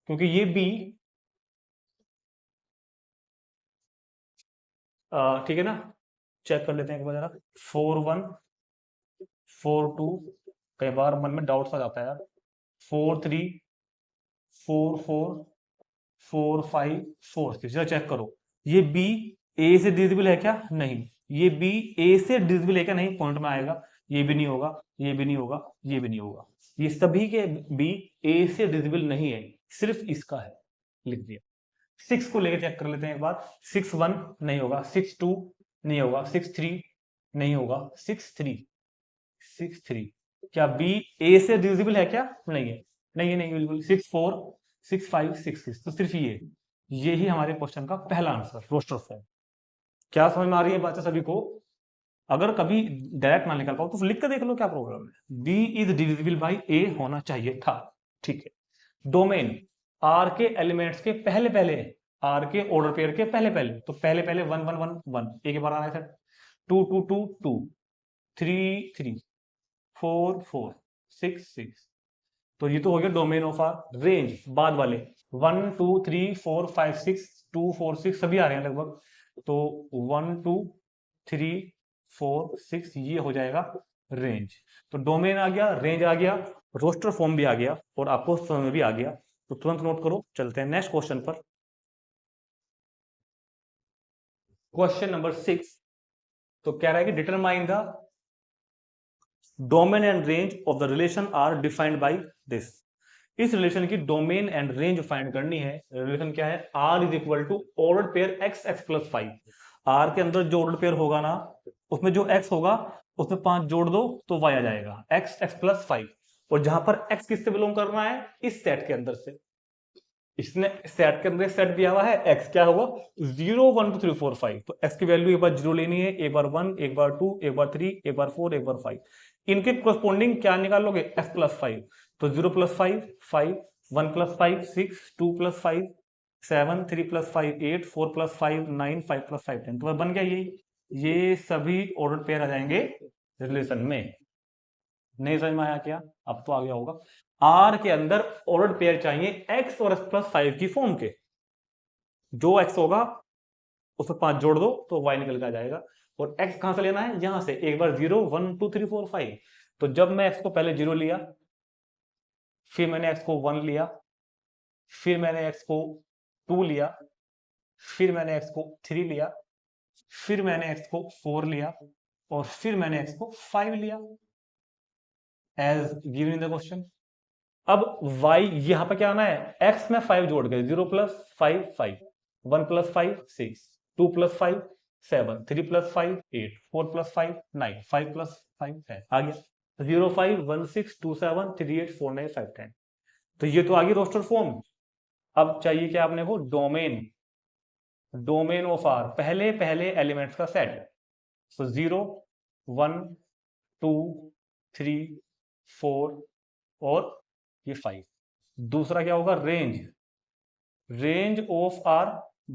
क्योंकि ये बी, ठीक है ना। चेक कर लेते हैं एक बार जरा। 4 1 4 2, कई बार मन में डाउट सा जाता है यार। 4 3 4 4 4 5 4 6, जरा चेक करो, ये बी ए से डिविजिबल है क्या? नहीं। ये बी ए से डिविजिबल है क्या? नहीं, पॉइंट में आएगा। ये भी नहीं होगा, ये भी नहीं होगा, ये भी नहीं होगा। ये सभी के बी ए से डिविजिबल नहीं है, सिर्फ इसका है, लिख दिया। 6 को लेकर चेक कर लेते हैं एक बार। 6 1 नहीं होगा, 6 2 नहीं होगा, 6 3 नहीं होगा, 6 3 6 3, क्या बी ए से डिविजिबल है क्या? नहीं है, नहीं है, नहीं बिल्कुल। 6 4 6 5 6 6, तो सिर्फ ये ही हमारे क्वेश्चन का पहला आंसर, रोस्टर फॉर्म। क्या समझ में आ रही है बातें सभी को? अगर कभी डायरेक्ट ना निकल पाओ तो लिख कर देख लो, क्या प्रॉब्लम है। बी इज डिविजिबल बाई ए होना चाहिए था, ठीक है। डोमेन, आर के एलिमेंट्स के पहले पहले, आर के ऑर्डर पेयर के पहले पहले, तो पहले पहले 1 1 1 1 एक बार आ रहा है, 2 2 2 2 3 3 4 4 6 6, तो ये तो हो गया डोमेन ऑफ आर। रेंज बाद वाले 1 2 3 4 5 6 2 4 6 सभी आ रहे हैं लगभग, तो 1 2 3 4 6 ये हो जाएगा रेंज। तो डोमेन आ गया, रेंज आ गया, रोस्टर फॉर्म भी आ गया और आपको समझ में भी आ गया। तो तुरंत नोट करो, चलते हैं नेक्स्ट क्वेश्चन पर। क्वेश्चन नंबर 6, तो कह रहा है कि determine the domain and range of the relation R defined by this. इस रिलेशन की डोमेन एंड रेंज फाइंड करनी है। रिलेशन क्या है? R is equal to order pair x x plus 5। R के अंदर जो ऑर्डर पेयर होगा ना, उसमें जो एक्स होगा उसमें 5 जोड़ दो तो वाई आ जाएगा, एक्स एक्स प्लस 5। और जहां पर एक्स किससे बिलोंग कर रहा है? इस सेट के अंदर से। इसने सेट के अंदर सेट दिया हुआ है, एक्स क्या होगा? 0 1 2 3 4 5, तो एक्स की वैल्यू एक बार 0 लेनी है, एक बार 1, एक बार 2, एक बार 3, एक बार 4, एक बार 5। इनके कोरस्पोंडिंग क्या निकालोगे? एक्स प्लस 5, तो 0 plus 5 5, 1 plus 5 6, 2 plus 5 7, 3 plus 5 8, 4 plus 5 9, 5 plus 5 10, तो बन गया ये सभी ऑर्डर पेयर आ जाएंगे रिलेशन में। नहीं समझ में आया क्या? अब तो आ गया होगा। आर के अंदर ऑर्डर पेयर चाहिए एक्स और एक्स प्लस 5 की फॉर्म के। जो एक्स होगा उसमें 5 जोड़ दो तो वाई निकल के आ जाएगा। और एक्स कहां से लेना है? यहां से, एक बार 0 1 2 3 4 5। तो जब मैं एक्स को पहले 0 लिया, फिर मैंने एक्स को 1 लिया, फिर मैंने एक्स को 2 लिया, फिर मैंने एक्स को 3 लिया, फिर मैंने एक्स को 4 लिया, और फिर मैंने एक्स को 5 लिया, as given in the question. अब y यहां पर क्या आना है? x में 5 जोड़ गए, 0 plus 5 5, 1 plus 5 6, 2 plus 5 7, 3 plus 5 8, 4 plus 5 9, 5 plus 5 10 आ गया। 0 5 1 6 2 7 3 8 4 9 5 10, तो ये तो आ गई रोस्टर फॉर्म। अब चाहिए क्या आपने को? डोमेन, डोमेन ऑफ आर, पहले पहले एलिमेंट्स का सेट। सो 0 1 2 3 4 और ये 5। दूसरा क्या होगा? रेंज, रेंज ऑफ आर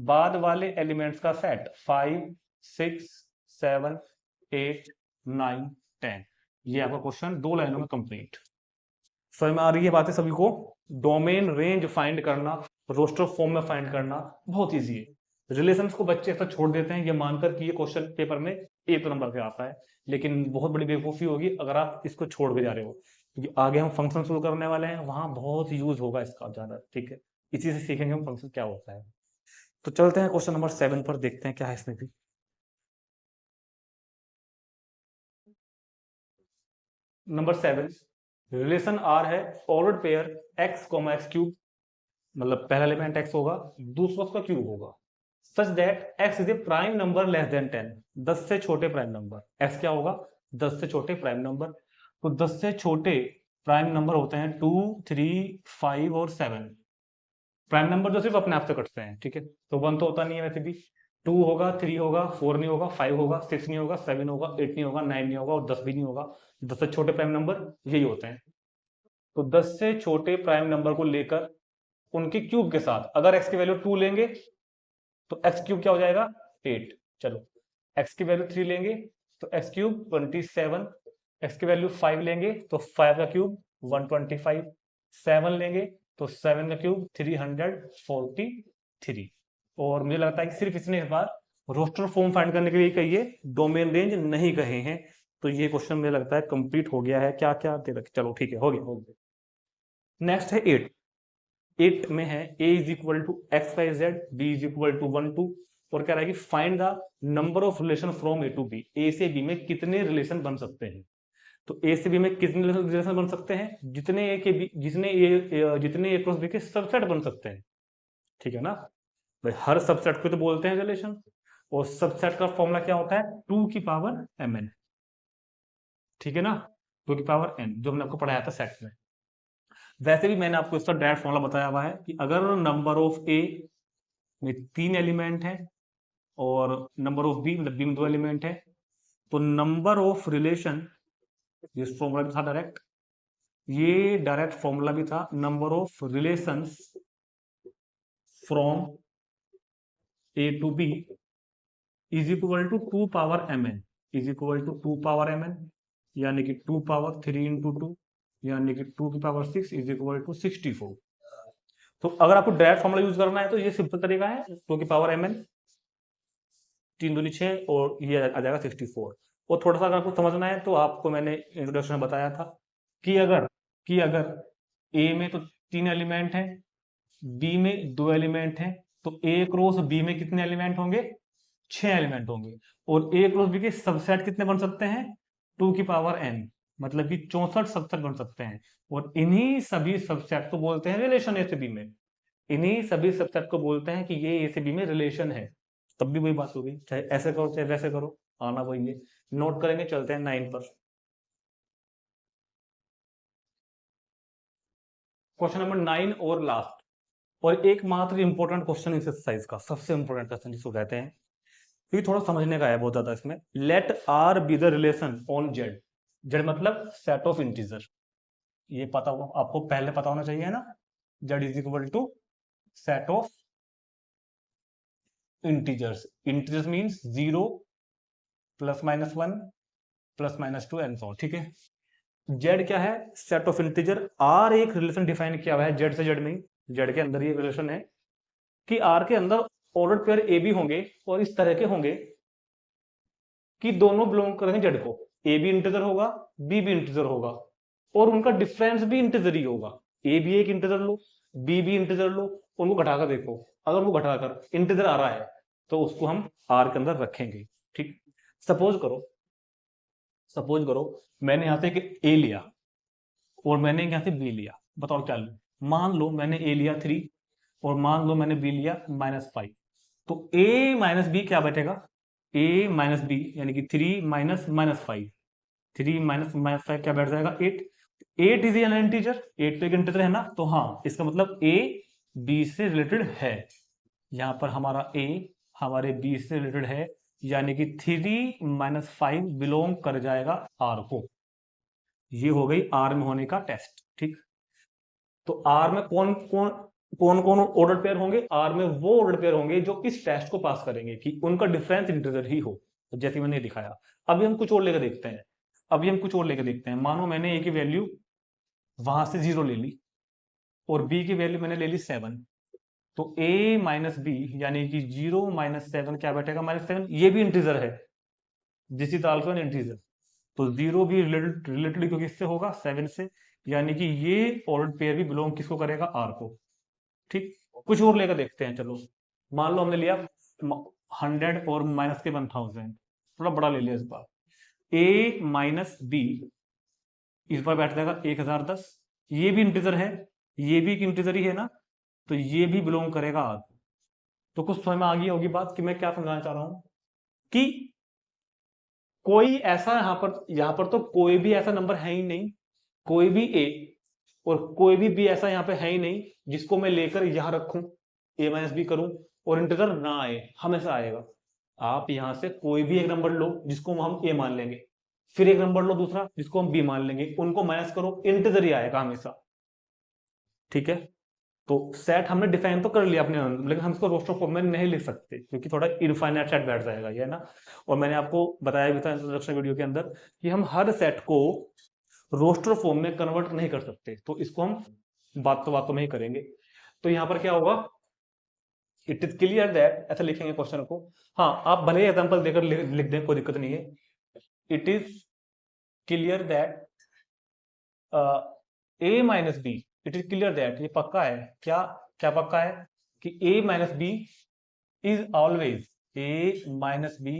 बाद वाले एलिमेंट्स का सेट, 5 6 7 8 9 10। ये आपका क्वेश्चन 2 लाइनों में कंप्लीट। समझ में आ रही है बातें सभी को? डोमेन रेंज फाइंड करना, रोस्टर फॉर्म में फाइंड करना बहुत इजी है। रिलेशंस को बच्चे ऐसा छोड़ देते हैं ये मानकर कि ये क्वेश्चन पेपर में 1 नंबर पे आता है, लेकिन बहुत बड़ी बेवकूफी होगी अगर आप इसको छोड़ के जा रहे हो, क्योंकि आगे हम फंक्शन शुरू करने वाले हैं, वहां बहुत यूज होगा इसका ज्यादा, ठीक है। इसी से सीखेंगे हम फंक्शन क्या होता है। तो चलते हैं क्वेश्चन नंबर 7 पर, देखते हैं क्या है इसमें भी। नंबर 7, रिलेशन आर है, ordered pair x comma x cube, मतलब पहला एलिमेंट एक्स होगा, दूसरा उसका क्यूब होगा, such that x is a prime number less then 10, 10 से छोटे प्राइम नंबर। एक्स क्या होगा? 10 से छोटे प्राइम नंबर। तो 10 से छोटे प्राइम नंबर होते हैं 2 3 5 और 7। प्राइम नंबर जो सिर्फ अपने आप से कटते हैं, ठीक है। तो 1 तो होता नहीं है वैसे भी, 2 होगा, 3 होगा, 4 नहीं होगा, 5 होगा, 6 नहीं होगा, 7 होगा, 8 नहीं होगा, 9 नहीं होगा और 10 भी नहीं होगा। 10 से छोटे प्राइम नंबर यही होते हैं। तो 10 से छोटे प्राइम नंबर को लेकर उनके क्यूब के साथ अगर x की वैल्यू 2 लेंगे तो x क्यूब क्या हो जाएगा? 8। चलो x की वैल्यू 3 लेंगे तो x क्यूब 27, x की वैल्यू 5 लेंगे तो 5 का क्यूब 125, 7 लेंगे तो 7 का क्यूब 343। और मुझे लगता है कि सिर्फ इसने इस बार रोस्टर फॉर्म फाइंड करने के लिए कहिए, डोमेन रेंज नहीं कहे हैं। तो ये क्वेश्चन मुझे लगता है कंप्लीट हो गया है। क्या क्या दे रखे, चलो ठीक है, हो गया। नेक्स्ट है 8। 8 में है a is equal to x y z, b is equal to 1 2, और कह रहा है कि find the number of relation from a to b। a से b में कितने रिलेशन बन सकते हैं? तो a से b में कितने रिलेशन बन सकते हैं? जितने a के b, जितने a क्रॉस b के सबसेट बन सकते हैं, ठीक है ना भाई। हर सबसेट को तो बोलते हैं रिलेशन, और सबसेट का फॉर्मूला क्या होता है? 2 की पावर mn, ठीक है ना, 2 की पावर n, जो हमने आपको पढ़ाया था सेट में। वैसे भी मैंने आपको इसका डायरेक्ट फॉर्मूला बताया हुआ है कि अगर नंबर ऑफ ए में 3 एलिमेंट है और नंबर ऑफ बी, मतलब बी में 2 एलिमेंट है, तो नंबर ऑफ रिलेशन, ये फॉर्मूला भी था डायरेक्ट, ये डायरेक्ट फॉर्मूला भी था, number of relations from A to B is equal to 2 power M N, is equal to 2 power M N, यानी कि 2 पावर 3 इंटू 2, यानी कि 2 की पावर 6 इज इक्वल टू 64। तो अगर आपको डायरेक्ट फॉर्मूला यूज करना है तो ये सिंपल तरीका है, 2 की पावर एम एन, 3 दूनी 6, और ये आ जाएगा 64। और थोड़ा सा अगर आपको समझना है तो आपको मैंने इंट्रोडक्शन में बताया था कि अगर ए में तो 3 एलिमेंट है, बी में 2 एलिमेंट है, तो ए क्रॉस बी में कितने एलिमेंट होंगे? 6 एलिमेंट होंगे। और ए क्रॉस बी के सबसेट कितने बन सकते हैं? 2 की पावर n, मतलब कि 64 सबसेट बन सकते हैं। और इन्हीं सभी सबसेट को बोलते हैं रिलेशन ए से बी में, इन्हीं सभी सबसेट को बोलते हैं कि ये ए से बी में रिलेशन है। तब भी वही बात हो गई, चाहे ऐसे करो चाहे वैसे करो, आना वही है। नोट करेंगे, चलते हैं 9 पर। क्वेश्चन नंबर 9 और लास्ट, और एकमात्र इंपॉर्टेंट क्वेश्चन इस एक्सरसाइज का, सबसे इंपॉर्टेंट क्वेश्चन जिसको कहते हैं, क्योंकि थोड़ा समझने का है बहुत ज्यादा इसमें। Let R be the relation on Z, Z मतलब सेट ऑफ इंटीजर, ये पता हो आपको, पहले पता होना चाहिए ना, Z is equal to set of integers. Integers means 0 plus minus 1 plus minus 2 and so, ठीक है। जेड क्या है? Set of integer. आर एक रिलेशन डिफाइन किया हुआ है जेड से, जेड में, जेड के अंदर ये रिलेशन है कि आर के अंदर ऑर्डर पेयर ए बी होंगे, और इस तरह के होंगे कि दोनों बिलोंग करेंगे जेड को। ए भी इंटीजर होगा, बी भी इंटीजर होगा, और उनका डिफरेंस भी इंटीजर ही होगा। ए भी एक इंटीजर लो, बी भी इंटीजर लो, उनको घटाकर देखो, अगर वो घटाकर इंटीजर आ रहा है तो उसको हम आर के अंदर रखेंगे, ठीक। सपोज करो मैंने यहां से एक ए लिया और मैंने यहां से बी लिया, बताओ क्या लूं? मान लो मैंने ए लिया 3 और मान लो मैंने बी लिया -5, तो ए माइनस बी क्या बैठेगा? ए माइनस बी यानी कि 3 माइनस -5, 3 माइनस -5 क्या बैठ जाएगा? 8। 8 इज एन इंटीजर, 8 तो एक इंटीजर है ना, तो हाँ इसका मतलब ए बी से रिलेटेड है। यहां पर हमारा ए हमारे बी से रिलेटेड है, यानी कि 3 माइनस 5 बिलोंग कर जाएगा आर को। ये हो गई आर में होने का टेस्ट, ठीक। तो आर में कौन कौन ऑर्डर पेयर होंगे? आर में वो ऑर्डर पेयर होंगे जो इस टेस्ट को पास करेंगे कि उनका डिफरेंस इंटीजर ही हो, तो जैसे मैंने दिखाया। अभी हम कुछ और लेकर देखते हैं, मानो मैंने ए की वैल्यू वहां से 0 ले ली और बी की वैल्यू मैंने ले ली 7, तो a माइनस बी यानी कि 0 माइनस 7 क्या बैठेगा? -7। ये भी इंटीजर है, this is also an integer, तो 0 भी रिलेटेड क्योंकि इससे होगा 7 से, यानी कि ये ऑर्डर पेयर भी बिलोंग किसको करेगा? आर को, ठीक। कुछ और लेकर देखते हैं, चलो मान लो हमने लिया 100 और माइनस के 1000, थोड़ा बड़ा ले लिया इस बार। a माइनस बी इस बार बैठ जाएगा 1010, ये भी इंटीजर है, ये भी एक इंटीजर ही है ना, तो ये भी बिलोंग करेगा आर। तो कुछ समझ में आ गई होगी बात कि मैं क्या समझाना चाह रहा हूं, कि कोई ऐसा यहां पर तो कोई भी ऐसा नंबर है ही नहीं, कोई भी ए और कोई भी बी ऐसा यहां पे है ही नहीं जिसको मैं लेकर यहां रखूं, ए माइनस बी करूं और इंटीजर ना आए, हमेशा आएगा। आप यहां से कोई भी एक नंबर लो जिसको हम ए मान लेंगे, फिर एक नंबर लो दूसरा जिसको हम बी मान लेंगे, उनको माइनस करो, इंटीजर ही आएगा हमेशा, ठीक है। तो सेट हमने डिफाइन तो कर लिया अपने अंदर, लेकिन हम इसको रोस्टर फॉर्म में नहीं लिख सकते क्योंकि थोड़ा इनफाइनाइट सेट बैठ जाएगा ये, है ना। और मैंने आपको बताया भी था इंट्रोडक्शन वीडियो के अंदर कि हम हर सेट को रोस्टर फॉर्म में कन्वर्ट नहीं कर सकते, तो इसको हम बातों में ही करेंगे। तो यहां पर क्या होगा, इट इज क्लियर दैट, ऐसा लिखेंगे क्वेश्चन को। हाँ, आप भले ही एग्जाम्पल देकर लिख दें, कोई दिक्कत नहीं है। It is clear that A minus b, it is clear that, ये पक्का है, क्या क्या पक्का है कि a minus b is always, a minus b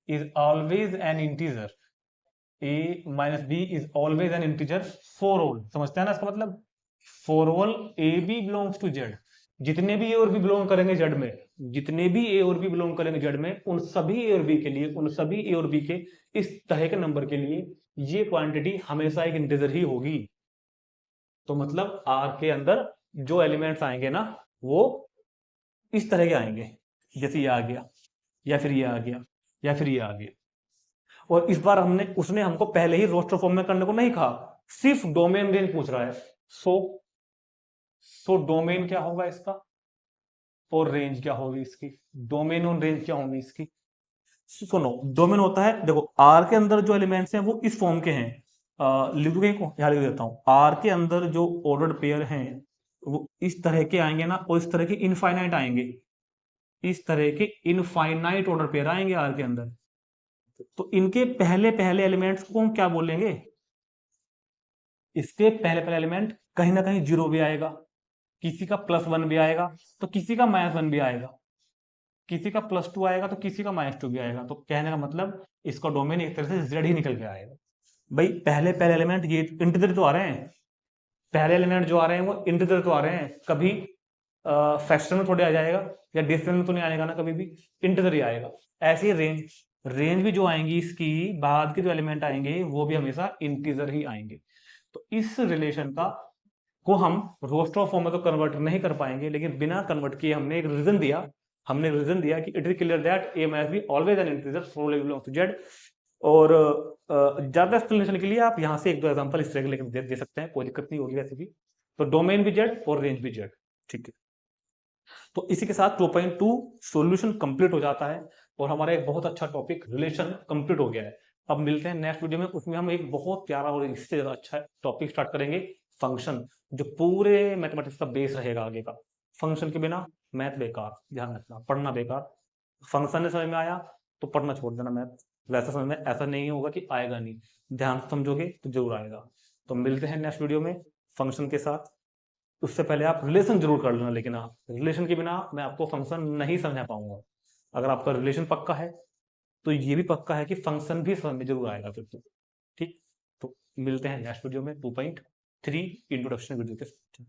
is always an integer, a minus b is always an integer for all, समझते हैं ना इसका मतलब, for all a b belongs to Z, जितने भी ए और बी बिलोंग करेंगे जेड में, जितने भी ए और बी बिलोंग करेंगे जेड में, उन सभी ए और बी के लिए, उन सभी ए और बी के इस तरह के नंबर के लिए ये क्वांटिटी हमेशा एक इंटीजर ही होगी। तो मतलब आर के अंदर जो एलिमेंट्स आएंगे ना वो इस तरह के आएंगे, जैसे ये आ गया, या फिर ये आ गया, या फिर ये आ गया। और इस बार उसने हमको पहले ही रोस्टर फॉर्म में करने को नहीं कहा, सिर्फ डोमेन रेंज पूछ रहा है। सो डोमेन क्या होगा इसका और रेंज क्या होगी इसकी, डोमेन और रेंज क्या होगी इसकी। सुनो, डोमेन होता है, देखो आर के अंदर जो एलिमेंट्स हैं वो इस फॉर्म के हैं, लिख दूंगा इनको, यहाँ लिख देता हूँ, आर के अंदर जो ऑर्डर्ड पेयर हैं वो इस तरह के आएंगे ना, और इस तरह के इनफाइनाइट आएंगे, इस तरह के इनफाइनाइट ऑर्डर पेयर आएंगे आर के अंदर। तो इनके पहले पहले एलिमेंट्स को हम क्या बोलेंगे, इसके पहले पहले एलिमेंट कहीं ना कहीं जीरो भी आएगा, किसी का +1 भी आएगा तो किसी का -1 भी आएगा, किसी का +2 आएगा तो किसी का -2 भी आएगा। तो कहने का मतलब इसका डोमेन एक तरह से जेड ही निकल के आएगा। भाई पहले पहले एलिमेंट ये इंटीजर तो आ रहे हैं, पहले एलिमेंट जो आ रहे हैं वो इंटीजर तो आ रहे हैं, कभी फ्रैक्शन में थोड़े आ जाएगा या डेसिमल में तो नहीं आएगा ना, कभी भी इंटीजर ही आएगा। ऐसे ही रेंज भी जो आएंगी इसकी बाद के जो एलिमेंट आएंगे वो भी हमेशा इंटीजर ही आएंगे। तो इस रिलेशन को हम रोस्टर फॉर्म में तो कन्वर्ट नहीं कर पाएंगे, लेकिन बिना कन्वर्ट किए हमने एक रीजन दिया, कि it is clear that A minus B always an integer for belongs to Z. और ज्यादा एक्सप्लेनेशन के लिए आप यहाँ से एक दो एग्जांपल इस तरह के लेकर दे सकते हैं, कोई दिक्कत नहीं होगी वैसे भी। तो डोमेन भी जेड और रेंज भी जेड, ठीक है। तो इसी के साथ 2.2 सॉल्यूशन कंप्लीट हो जाता है और हमारा एक बहुत अच्छा टॉपिक रिलेशन कंप्लीट हो गया है। अब मिलते हैं नेक्स्ट वीडियो में, उसमें हम एक बहुत प्यारा और इससे ज्यादा अच्छा टॉपिक स्टार्ट करेंगे, फंक्शन, जो पूरे मैथमेटिक्स का बेस रहेगा आगे का। फंक्शन के बिना मैथ बेकार, ध्यान रखना, पढ़ना बेकार। फंक्शन ने समझ में आया तो पढ़ना छोड़ देना मैथ, वैसा समझ में ऐसा नहीं होगा कि आएगा नहीं, ध्यान से समझोगे तो जरूर आएगा। तो मिलते हैं नेक्स्ट वीडियो में फंक्शन के साथ। उससे पहले आप रिलेशन जरूर कर लेना, लेकिन आप रिलेशन के बिना मैं आपको फंक्शन नहीं समझा पाऊंगा। अगर आपका रिलेशन पक्का है तो ये भी पक्का है कि फंक्शन भी समझ में जरूर आएगा फिर तो, ठीक। तो मिलते हैं नेक्स्ट वीडियो में 2.3 इंट्रोडक्शन वीडियो के साथ।